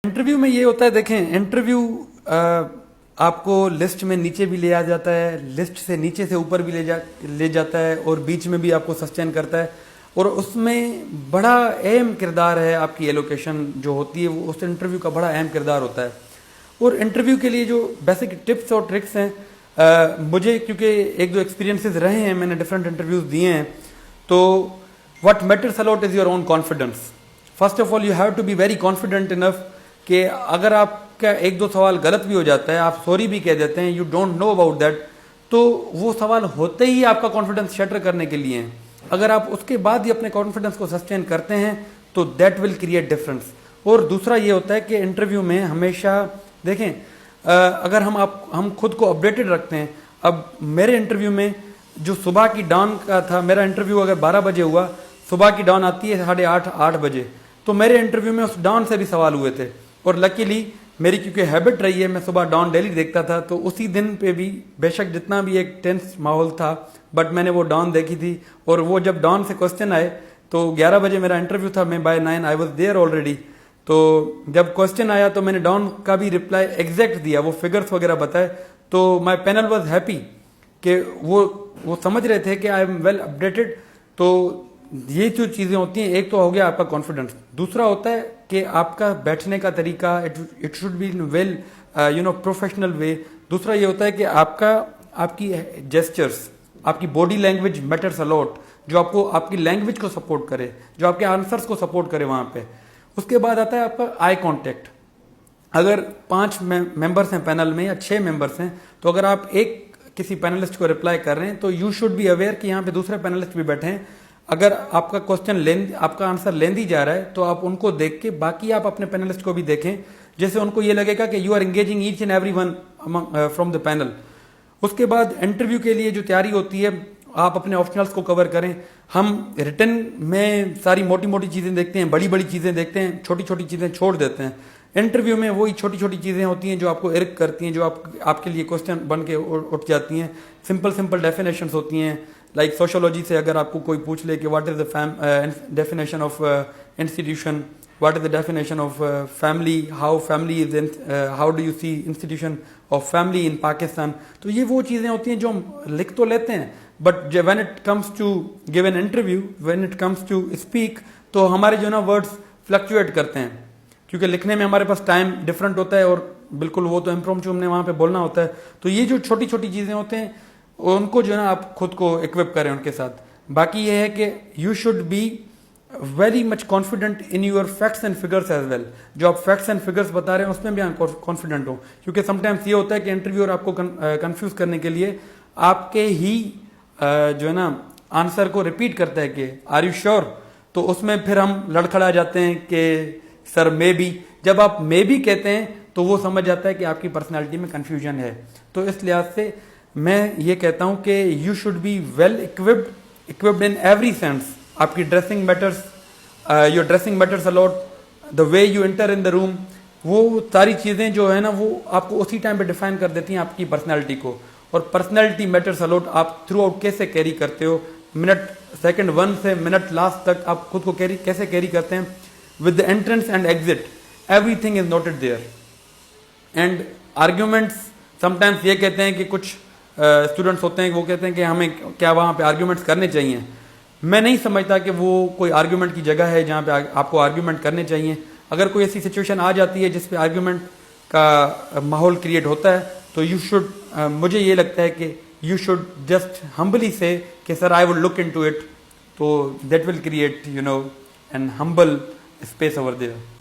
Interview में ये होता है, देखें इंटरव्यू आपको लिस्ट में नीचे भी ले आ जाता है, लिस्ट से नीचे से ऊपर भी ले जाता है और बीच में भी आपको सस्टेन करता है। और उसमें बड़ा अहम किरदार है, आपकी एलोकेशन जो होती है वो उस इंटरव्यू का बड़ा अहम किरदार होता है। और इंटरव्यू के लिए जो बेसिक टिप्स और ट्रिक्स हैं, मुझे क्योंकि एक दो एक्सपीरियंसेस रहे हैं, मैंने डिफरेंट इंटरव्यूज दिए हैं, तो what matters a lot is your own confidence. First of all you have to be very confident enough कि अगर आपका एक दो सवाल गलत भी हो जाता है, आप सॉरी भी कह देते हैं, you don't know about that, तो वो सवाल होते ही आपका कॉन्फिडेंस शटर करने के लिए हैं। अगर आप उसके बाद ही अपने कॉन्फिडेंस को सस्टेन करते हैं तो दैट विल क्रिएट डिफरेंस। और दूसरा ये होता है कि इंटरव्यू में हमेशा देखें, अगर हम खुद को अपडेटेड रखते हैं। अब मेरे इंटरव्यू में जो सुबह की डॉन का था, मेरा इंटरव्यू अगर 12 बजे हुआ, सुबह की डॉन आती है 8:30 बजे, तो मेरे इंटरव्यू में उस डॉन से भी सवाल हुए थे। और लकीली मेरी क्योंकि हैबिट रही है, मैं सुबह डॉन डेली देखता था, तो उसी दिन पे भी बेशक जितना भी एक टेंस माहौल था, बट मैंने वो डॉन देखी थी। और वो जब डॉन से क्वेश्चन आए तो 11 बजे मेरा इंटरव्यू था, मैं by 9 I was there already. तो जब क्वेश्चन आया तो मैंने डॉन का भी रिप्लाई एग्जैक्ट दिया, वो फिगर्स वगैरह बताए, तो माई पैनल वॉज हैप्पी कि वो समझ रहे थे कि आई एम वेल अपडेटेड। तो ये जो चीज़ें होती हैं, एक तो हो गया आपका कॉन्फिडेंस, दूसरा होता है कि आपका बैठने का तरीका, it should be in well professional way. दूसरा ये होता है कि आपकी जेस्चर्स, आपकी बॉडी लैंग्वेज मैटर्स अलॉट, जो आपको आपकी लैंग्वेज को सपोर्ट करे, जो आपके आंसर्स को सपोर्ट करे वहां पे। उसके बाद आता है आपका आई कॉन्टेक्ट। अगर 5 मेंबर्स हैं पैनल में या 6 मेंबर्स हैं, तो अगर आप एक किसी पैनलिस्ट को रिप्लाई कर रहे हैं तो यू शुड बी अवेयर कि यहाँ पे दूसरे पैनलिस्ट भी बैठे हैं। अगर आपका क्वेश्चन आपका आंसर लेंदी जा रहा है तो आप उनको देख के बाकी आप अपने पैनलिस्ट को भी देखें, जैसे उनको ये लगेगा कि you are engaging each and every one from the panel. उसके बाद इंटरव्यू के लिए जो तैयारी होती है, आप अपने ऑप्शनल्स को कवर करें। हम रिटर्न में सारी मोटी मोटी चीज़ें देखते हैं, बड़ी बड़ी चीज़ें देखते हैं, छोटी छोटी चीज़ें छोड़ देते हैं। इंटरव्यू में वही छोटी छोटी चीज़ें होती हैं जो आपको इर्क करती हैं, जो आपके लिए क्वेश्चन बन के उठ जाती हैं। सिंपल डेफिनेशंस होती हैं, लाइक सोशोलॉजी से अगर आपको कोई पूछ ले कि what is the definition of institution, what is the definition of family, how family is, how do you see institution of family in Pakistan. तो ये वो चीज़ें होती हैं जो हम लिख तो लेते हैं, but when it comes to give an interview, when it comes to speak, तो हमारे जो ना वर्ड्स फ्लक्चुएट करते हैं, क्योंकि लिखने में हमारे पास टाइम डिफरेंट होता है और बिल्कुल वो तो इम्प्रोम्प्टू हमने वहाँ पे बोलना होता है। तो ये जो छोटी छोटी चीज़ें होते हैं उनको जो है ना आप खुद को इक्विप करें उनके साथ। बाकी ये है कि you should be very much confident in your facts and figures as well. जो आप फैक्ट्स एंड फिगर्स बता रहे हैं उसमें भी आप कॉन्फिडेंट हो, क्योंकि समटाइम्स ये होता है कि इंटरव्यूअर आपको कंफ्यूज करने के लिए आपके ही जो है ना आंसर को रिपीट करता है कि आर यू श्योर, तो उसमें फिर हम लड़खड़ा जाते हैं कि सर मे बी। जब आप मे बी कहते हैं तो वो समझ जाता है कि आपकी पर्सनैलिटी में कन्फ्यूजन है। तो इस लिहाज से मैं ये कहता हूं कि you should be well equipped in every sense. आपकी dressing matters, your dressing matters a lot, the way you enter in the room, वो सारी चीज़ें जो है ना वो आपको उसी टाइम पे डिफाइन कर देती हैं आपकी पर्सनैलिटी को। और पर्सनैलिटी मैटर्स अलॉट, आप थ्रू आउट कैसे कैरी करते हो, मिनट सेकेंड 1 से मिनट लास्ट तक आप खुद को कैसे कैरी करते हैं। With the entrance and exit everything is noted there. And arguments, sometimes ये कहते हैं कि कुछ स्टूडेंट्स होते हैं वो कहते हैं कि हमें क्या वहाँ पे आर्ग्यूमेंट्स करने चाहिए। मैं नहीं समझता कि वो कोई आर्ग्यूमेंट की जगह है जहाँ पे आपको आर्ग्यूमेंट करने चाहिए। अगर कोई ऐसी सिचुएशन आ जाती है जिस पे आर्ग्यूमेंट का माहौल क्रिएट होता है तो यू शुड, मुझे ये लगता है कि यू शुड जस्ट हम्बली से कि sir I would look into it, तो that will create an humble space over there.